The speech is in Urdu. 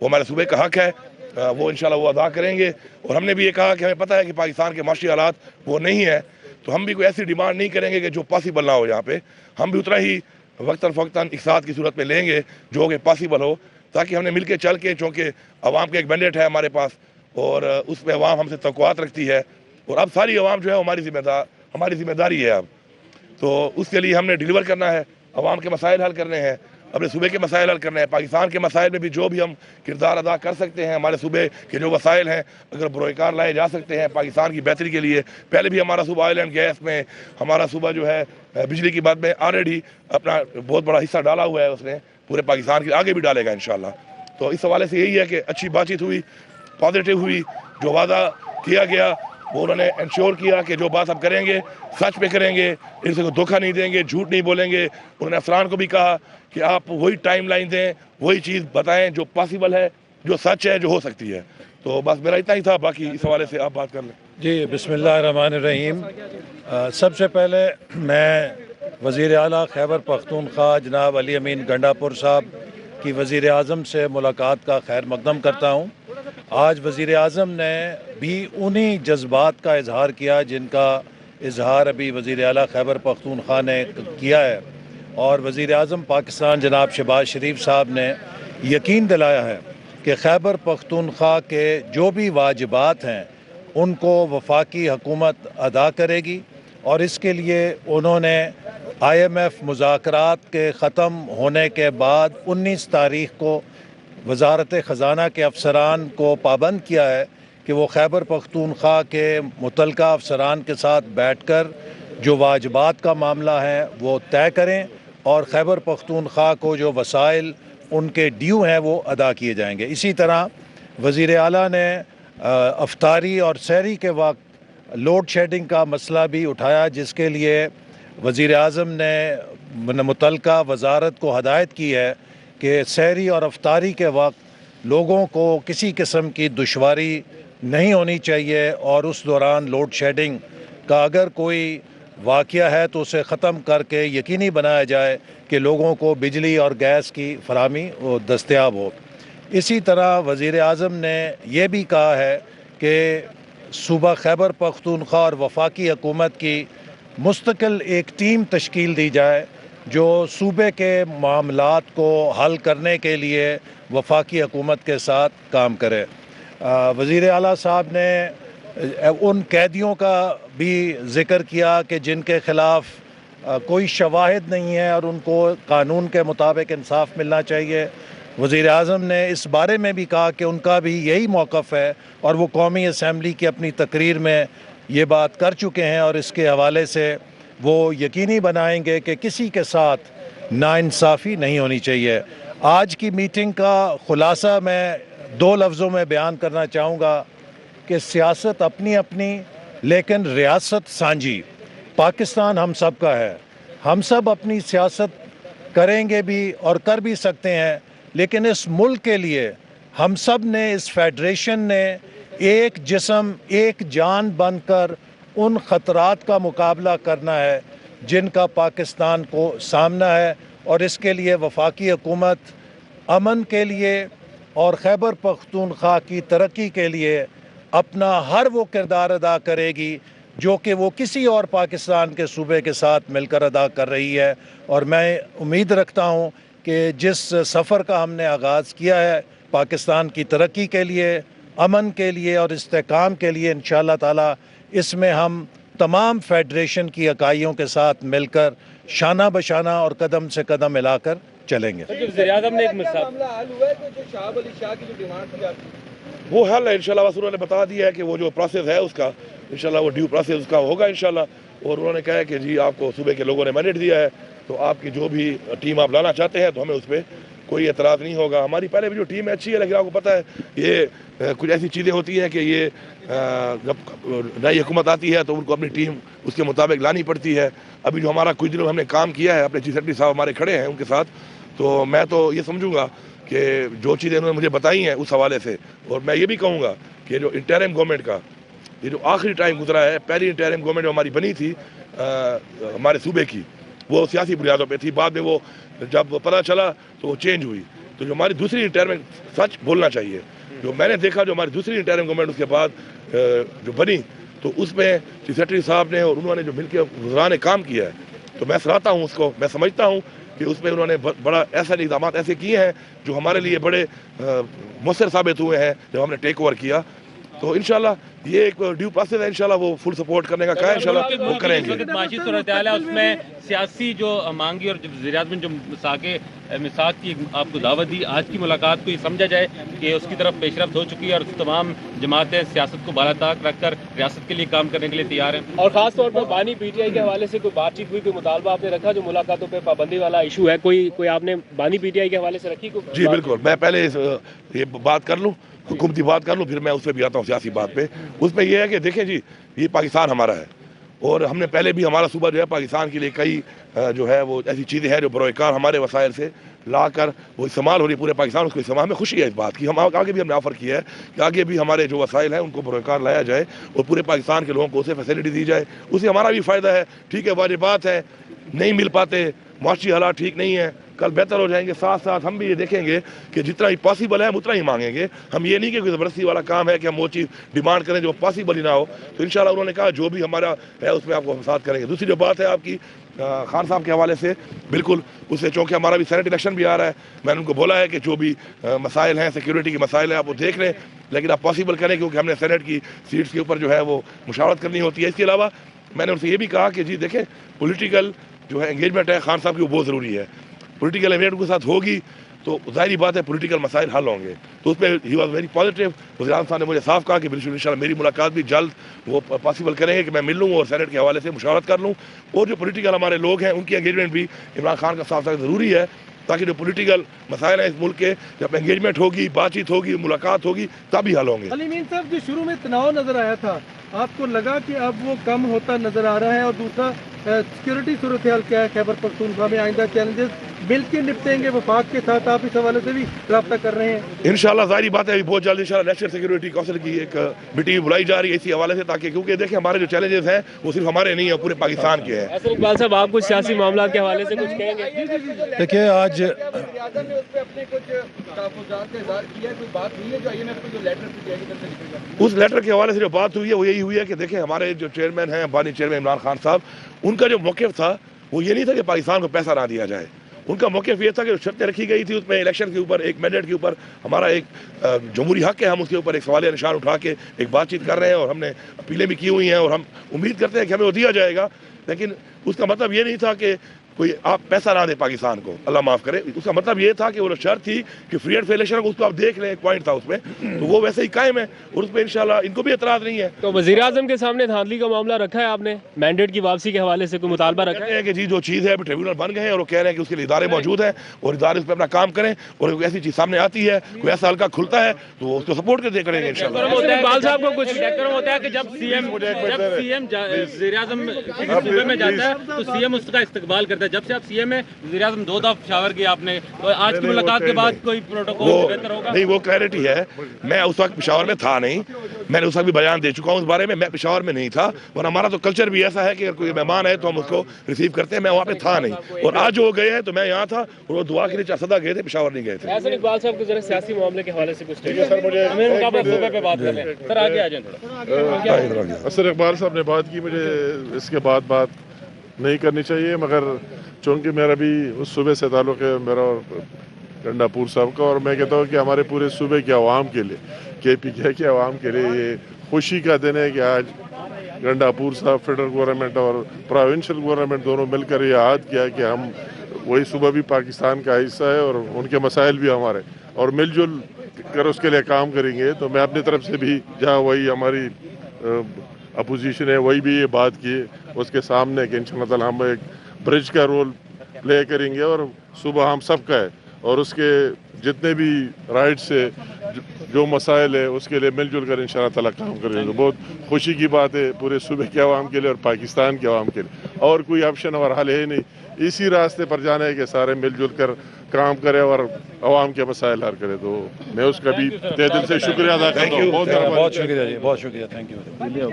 وہ ہمارے صوبے کا حق ہے، وہ انشاءاللہ وہ ادا کریں گے۔ اور ہم نے بھی یہ کہا کہ ہمیں پتہ ہے کہ پاکستان کے معاشی حالات وہ نہیں ہے، تو ہم بھی کوئی ایسی ڈیمانڈ نہیں کریں گے کہ جو پاسبل نہ ہو یہاں پہ۔ ہم بھی اتنا ہی وقتاً فوقتاً اقتصاد کی صورت میں لیں گے جو کہ پاسبل ہو، تاکہ ہم نے مل کے چل کے، چونکہ عوام کا ایک مینڈیٹ ہے ہمارے پاس اور اس پہ عوام ہم سے توقعات رکھتی ہے، اور اب ساری عوام جو ہے ہماری ذمہ داری ہے اب، تو اس کے لیے ہم نے ڈیلیور کرنا ہے، عوام کے مسائل حل کرنے ہیں، اپنے صوبے کے مسائل حل کرنے ہیں، پاکستان کے مسائل میں بھی جو بھی ہم کردار ادا کر سکتے ہیں، ہمارے صوبے کے جو وسائل ہیں اگر بروئے کار لائے جا سکتے ہیں پاکستان کی بہتری کے لیے۔ پہلے بھی ہمارا صوبہ آئل اینڈ گیس میں، ہمارا صوبہ جو ہے بجلی کی بات میں آلریڈی اپنا بہت بڑا حصہ ڈالا ہوا ہے، اس نے پورے پاکستان کے آگے بھی ڈالے گا انشاءاللہ۔ تو اس حوالے سے یہی ہے کہ اچھی بات چیت ہوئی، پازیٹیو ہوئی، جو وعدہ کیا گیا وہ انہوں نے انشور کیا کہ جو بات ہم کریں گے سچ پہ کریں گے، ان سے کوئی دھوکہ نہیں دیں گے، جھوٹ نہیں بولیں گے۔ انہوں نے افسران کو بھی کہا کہ آپ وہی ٹائم لائن دیں، وہی چیز بتائیں جو پاسبل ہے، جو سچ ہے، جو ہو سکتی ہے۔ تو بس میرا اتنا ہی تھا، باقی اس حوالے سے آپ بات کر لیں۔ جی بسم اللہ الرحمن الرحیم۔ سب سے پہلے میں وزیر اعلیٰ خیبر پختونخوا جناب علی امین گنڈاپور صاحب کی وزیر اعظم سے ملاقات کا خیر مقدم کرتا ہوں۔ آج وزیر اعظم نے بھی انہی جذبات کا اظہار کیا جن کا اظہار ابھی وزیر اعلیٰ خیبر پختونخوا نے کیا ہے، اور وزیر اعظم پاکستان جناب شہباز شریف صاحب نے یقین دلایا ہے کہ خیبر پختونخوا کے جو بھی واجبات ہیں ان کو وفاقی حکومت ادا کرے گی، اور اس کے لیے انہوں نے IMF مذاکرات کے ختم ہونے کے بعد 19 تاریخ کو وزارت خزانہ کے افسران کو پابند کیا ہے کہ وہ خیبر پختونخوا کے متعلقہ افسران کے ساتھ بیٹھ کر جو واجبات کا معاملہ ہے وہ طے کریں، اور خیبر پختونخوا کو جو وسائل ان کے ڈیو ہیں وہ ادا کیے جائیں گے۔ اسی طرح وزیر اعلیٰ نے افطاری اور سحری کے وقت لوڈ شیڈنگ کا مسئلہ بھی اٹھایا، جس کے لیے وزیر اعظم نے متعلقہ وزارت کو ہدایت کی ہے کہ سحری اور افطاری کے وقت لوگوں کو کسی قسم کی دشواری نہیں ہونی چاہیے، اور اس دوران لوڈ شیڈنگ کا اگر کوئی واقعہ ہے تو اسے ختم کر کے یقینی بنایا جائے کہ لوگوں کو بجلی اور گیس کی فراہمی دستیاب ہو۔ اسی طرح وزیر اعظم نے یہ بھی کہا ہے کہ صوبہ خیبر پختونخوا اور وفاقی حکومت کی مستقل ایک ٹیم تشکیل دی جائے جو صوبے کے معاملات کو حل کرنے کے لیے وفاقی حکومت کے ساتھ کام کرے۔ وزیر اعلیٰ صاحب نے ان قیدیوں کا بھی ذکر کیا کہ جن کے خلاف کوئی شواہد نہیں ہے اور ان کو قانون کے مطابق انصاف ملنا چاہیے۔ وزیر اعظم نے اس بارے میں بھی کہا کہ ان کا بھی یہی موقف ہے، اور وہ قومی اسمبلی کی اپنی تقریر میں یہ بات کر چکے ہیں، اور اس کے حوالے سے وہ یقینی بنائیں گے کہ کسی کے ساتھ ناانصافی نہیں ہونی چاہیے۔ آج کی میٹنگ کا خلاصہ میں 2 لفظوں میں بیان کرنا چاہوں گا کہ سیاست اپنی اپنی لیکن ریاست سانجھی۔ پاکستان ہم سب کا ہے، ہم سب اپنی سیاست کریں گے بھی اور کر بھی سکتے ہیں، لیکن اس ملک کے لیے ہم سب نے، اس فیڈریشن نے ایک جسم ایک جان بن کر ان خطرات کا مقابلہ کرنا ہے جن کا پاکستان کو سامنا ہے، اور اس کے لیے وفاقی حکومت امن کے لیے اور خیبر پختونخوا کی ترقی کے لیے اپنا ہر وہ کردار ادا کرے گی جو کہ وہ کسی اور پاکستان کے صوبے کے ساتھ مل کر ادا کر رہی ہے۔ اور میں امید رکھتا ہوں کہ جس سفر کا ہم نے آغاز کیا ہے پاکستان کی ترقی کے لیے، امن کے لیے اور استحکام کے لیے، انشاءاللہ تعالی اس میں ہم تمام فیڈریشن کی اکائیوں کے ساتھ مل کر شانہ بشانہ اور قدم سے قدم ملا کر چلیں گے۔ وزیر اعظم نے ایک وہ حل ہے انشاءاللہ، بس انہوں نے بتا دیا ہے کہ وہ جو پروسیس ہے اس کا انشاءاللہ وہ ڈیو پروسیس اس کا ہوگا انشاءاللہ، اور انہوں نے کہا ہے کہ جی آپ کو صوبے کے لوگوں نے مینڈیٹ دیا ہے تو آپ کی جو بھی ٹیم آپ لانا چاہتے ہیں تو ہمیں اس پہ کوئی اعتراض نہیں ہوگا۔ ہماری پہلے بھی جو ٹیم ہے اچھی ہے، لیکن آپ کو پتہ ہے یہ کچھ ایسی چیزیں ہوتی ہیں کہ یہ جب نئی حکومت آتی ہے تو ان کو اپنی ٹیم اس کے مطابق لانی پڑتی ہے۔ ابھی جو ہمارا کچھ دنوں ہم نے کام کیا ہے، اپنے چیف سیکرٹری صاحب ہمارے کھڑے ہیں ان کے ساتھ، تو میں تو یہ سمجھوں گا کہ جو چیزیں انہوں نے مجھے بتائی ہیں اس حوالے سے، اور میں یہ بھی کہوں گا کہ جو انٹرم گورنمنٹ کا یہ جو آخری ٹائم گزرا ہے، پہلی انٹرم گورنمنٹ جو ہماری بنی تھی ہمارے صوبے کی، وہ سیاسی بنیادوں پہ تھی، بعد میں وہ جب پتہ چلا تو وہ چینج ہوئی، تو جو ہماری دوسری انٹرم سچ بولنا چاہیے. جو میں نے دیکھا جو ہماری دوسری انٹرم گورنمنٹ اس کے بعد جو بنی تو اس میں چیف سیکرٹری صاحب نے اور انہوں نے جو مل کے وزراء نے کام کیا ہے تو میں سراہتا ہوں اس کو. میں سمجھتا ہوں کہ اس میں انہوں نے بڑا ایسا اقدامات ایسے کیے ہیں جو ہمارے لیے بڑے مؤثر ثابت ہوئے ہیں جب ہم نے ٹیک اوور کیا. تو انشاءاللہ یہ ایک ڈیو پروسیس ہے, انشاءاللہ وہ فل سپورٹ کرنے کا کہا ہے, انشاءاللہ وہ کریں گے. معاشی صورتحال ہے اس میں سیاسی جو مانگی اور وزیر اعظم نے جو مساق کی آپ کو دعوت دی, آج کی ملاقات کو یہ سمجھا جائے کہ اس کی طرف پیش رفت ہو چکی ہے اور تمام جماعتیں سیاست کو بالا طاق رکھ کر ریاست کے لیے کام کرنے کے لیے تیار ہیں. اور خاص طور پر بانی پی ٹی آئی کے حوالے سے کوئی بات چیت ہوئی, کوئی مطالبہ آپ نے رکھا جو ملاقاتوں پہ پابندی والا ایشو ہے, کوئی آپ نے بانی پی ٹی آئی کے حوالے سے رکھی؟ جی بالکل, میں پہلے یہ بات کر لوں, حکومتی بات کر لوں, پھر میں اس پہ بھی آتا ہوں سیاسی بات پہ. اس میں یہ ہے کہ دیکھیں جی یہ پاکستان ہمارا ہے اور ہم نے پہلے بھی ہمارا صوبہ جو ہے پاکستان کے لیے کئی جو ہے وہ ایسی چیزیں ہیں جو بروئے کار ہمارے وسائل سے لا کر وہ استعمال ہو رہی ہے پورے پاکستان. اس کو استعمال ہمیں خوشی ہے اس بات کی, ہم آگے بھی ہم نے آفر کیا ہے کہ آگے بھی ہمارے جو وسائل ہیں ان کو بروئے کار لایا جائے اور پورے پاکستان کے لوگوں کو اسے فیسلٹی دی جائے. اس سے ہمارا بھی فائدہ ہے. ٹھیک ہے واجبات ہے نہیں مل پاتے, معاشی حالات ٹھیک نہیں ہے, کل بہتر ہو جائیں گے. ساتھ ساتھ ہم بھی یہ دیکھیں گے کہ جتنا ہی پاسبل ہے ہم اتنا ہی مانگیں گے. ہم یہ نہیں کہ کوئی زبردستی والا کام ہے کہ ہم وہ چیز ڈیمانڈ کریں جو پاسبل ہی نہ ہو. تو انشاءاللہ انہوں نے کہا جو بھی ہمارا ہے اس میں آپ کو ہم ساتھ کریں گے. دوسری جو بات ہے آپ کی خان صاحب کے حوالے سے, بالکل اس سے چونکہ ہمارا بھی سینٹ الیکشن بھی آ رہا ہے, میں نے ان کو بولا ہے کہ جو بھی مسائل ہیں سیکیورٹی کے مسائل ہیں آپ وہ دیکھ لیں, لیکن آپ پاسبل کریں کیونکہ ہم نے سینٹ کی سیٹس کے اوپر جو ہے وہ مشاورت کرنی ہوتی ہے. اس کے علاوہ میں نے ان سے یہ بھی کہا کہ جی دیکھیں پولیٹیکل جو ہے انگیجمنٹ ہے خان صاحب کی وہ بہت ضروری ہے. پولیٹیکل انگیجمنٹ کے ساتھ ہوگی تو ظاہری بات ہے پولیٹیکل مسائل حل ہوں گے. تو اس پہ ہی واز ویری پازیٹیو. وزیر اعظم صاحب نے مجھے صاف کہا کہ بالکل انشاءاللہ میری ملاقات بھی جلد وہ پاسبل کریں گے کہ میں مل لوں اور سینٹ کے حوالے سے مشاورت کر لوں. اور جو پولیٹیکل ہمارے لوگ ہیں ان کی انگیجمنٹ بھی عمران خان کا صاف صاف ضروری ہے تاکہ جو پولیٹیکل مسائل ہیں اس ملک کے جب انگیجمنٹ ہوگی, بات چیت ہوگی, ملاقات ہوگی تب ہی حل ہوں گے. علی امین صاحب جو شروع میں تناؤ نظر آیا تھا آپ کو لگا کہ اب وہ کم ہوتا نظر آ رہا ہے؟ اور دوسرا سیکورٹی صورتحال کیا ہے خیبر پختونخوا میں؟ آئندہ چیلنجز مل کے نپٹیں گے وفاق کے ساتھ؟ آپ اس حوالے سے بھی رابطہ کر رہے ہیں؟ انشاءاللہ ظاہری بات ہے ابھی بہت جلد انشاءاللہ نیشنل سیکورٹی کونسل کی ایک میٹنگ بلائی جا رہی ہے اسی حوالے سے تاکہ کیونکہ دیکھیں ہمارے جو چیلنجز ہیں وہ صرف ہمارے نہیں ہیں, پورے پاکستان کے ہیں. احسن اقبال صاحب آپ کچھ سیاسی معاملات کے حوالے سے کچھ کہیں گے؟ دیکھیے آج اس لیٹر کے حوالے سے جو بات ہوئی ہے وہ یہی ہوئی ہے کہ دیکھیں ہمارے جو چیئرمین ہیں بانی چیئرمین عمران خان صاحب, ان کا جو موقف تھا وہ یہ نہیں تھا کہ پاکستان کو پیسہ نہ دیا جائے. ان کا موقف یہ تھا کہ جو شرطیں رکھی گئی تھی اس میں الیکشن کے اوپر ایک مینڈیٹ کے اوپر ہمارا ایک جمہوری حق ہے, ہم اس کے اوپر ایک سوالیہ نشان اٹھا کے ایک بات چیت کر رہے ہیں اور ہم نے اپیلیں بھی کی ہوئی ہیں اور ہم امید کرتے ہیں کہ ہمیں وہ دیا جائے گا. لیکن اس کا مطلب یہ نہیں تھا کہ کوئی آپ پیسہ نہ دیں پاکستان کو, اللہ معاف کرے. اس کا مطلب یہ تھا کہ وہ شرط تھی کہ فری اینڈ فیئر الیکشن اس کو آپ دیکھ لیں, ایک پوائنٹ تھا اس میں, تو وہ ویسے ہی قائم ہے اور اس پہ انشاءاللہ ان کو بھی اعتراض نہیں ہے. تو وزیر اعظم کے سامنے دھاندلی کا معاملہ رکھا ہے آپ نے؟ مینڈیٹ کی واپسی کے حوالے سے کوئی مطالبہ رکھا کہتے ہیں کہ جی جو چیز ہے ابھی ٹریبیونل بن گئے ہیں اور وہ کہہ رہے ہیں کہ اس کے لیے ادارے موجود ہیں اور ادارے اس پہ اپنا کام کریں, اور کوئی ایسی چیز سامنے آتی ہے, کوئی ایسا حلقہ کھلتا ہے تو اس کو سپورٹ کر دے کریں گے انشاءاللہ. اقبال صاحب کو کچھ ہوتا ہے کہ جب سی ایم وزیر اعظم کسی صوبے میں جاتا ہے تو سی ایم اس کا استقبال کرتا ہے. جب سے آپ سی ایم ہیں وزیر اعظم 2 دفعہ پشاور کیا آپ نے, تو آج کی ملاقات کے بعد کوئی پروٹوکول بہتر ہوگا؟ نہیں وہ کلیئرٹی ہے, میں اس وقت پشاور میں تھا نہیں, میں نے اس وقت بھی بیان دے چکا ہوں اس بارے میں پشاور میں نہیں تھا. اور ہمارا تو کلچر بھی ایسا ہے کہ اگر کوئی مہمان ہے تو ہم اس کو ریسیو کرتے ہیں. میں وہاں پہ تھا نہیں, اور آج جو گئے ہیں تو میں یہاں تھا اور وہ دعا کے لیے صدا گئے تھے, پشاور نہیں گئے تھے. احسن اقبال صاحب کو ذرا سیاسی معاملے کے حوالے سے کچھ صوبے پہ بات کر لیں سر, آگے آ جائیں تھوڑا. اصل اقبال صاحب نے بات کی, مجھے اس کے بعد بات نہیں کرنی چاہیے, مگر چونکہ میرا بھی اس صوبے سے تعلق ہے, میرا اور گنڈا پور صاحب کا, اور میں کہتا ہوں کہ ہمارے پورے صوبے کے عوام کے لیے, کے پی کے عوام کے لیے یہ خوشی کا دن ہے کہ آج گنڈا پور صاحب فیڈرل گورنمنٹ اور پروونشل گورنمنٹ دونوں مل کر یہ عہد کیا کہ ہم وہی صوبہ بھی پاکستان کا حصہ ہے اور ان کے مسائل بھی ہمارے, اور مل جل کر اس کے لیے کام کریں گے. تو میں اپنی طرف سے بھی جہاں وہی ہماری اپوزیشن ہے وہی بھی یہ بات کی اس کے سامنے کہ انشاءاللہ تعالی ہم ایک برج کا رول پلے کریں گے اور صوبہ ہم سب کا ہے, اور اس کے جتنے بھی رائٹس ہے جو مسائل ہے اس کے لیے مل جل کر انشاءاللہ تعالی کام کریں گے. بہت خوشی کی بات ہے پورے صوبے کے عوام کے لیے اور پاکستان کے عوام کے لیے, اور کوئی آپشن اور حل ہے نہیں. اسی راستے پر جانا ہے کہ سارے مل جل کر کام کرے اور عوام کے مسائل حل کرے. تو میں اس کا بھی تہ دل سے شکریہ ادا کرتا ہوں. بہت شکریہ جی, بہت شکریہ, تھینک یو.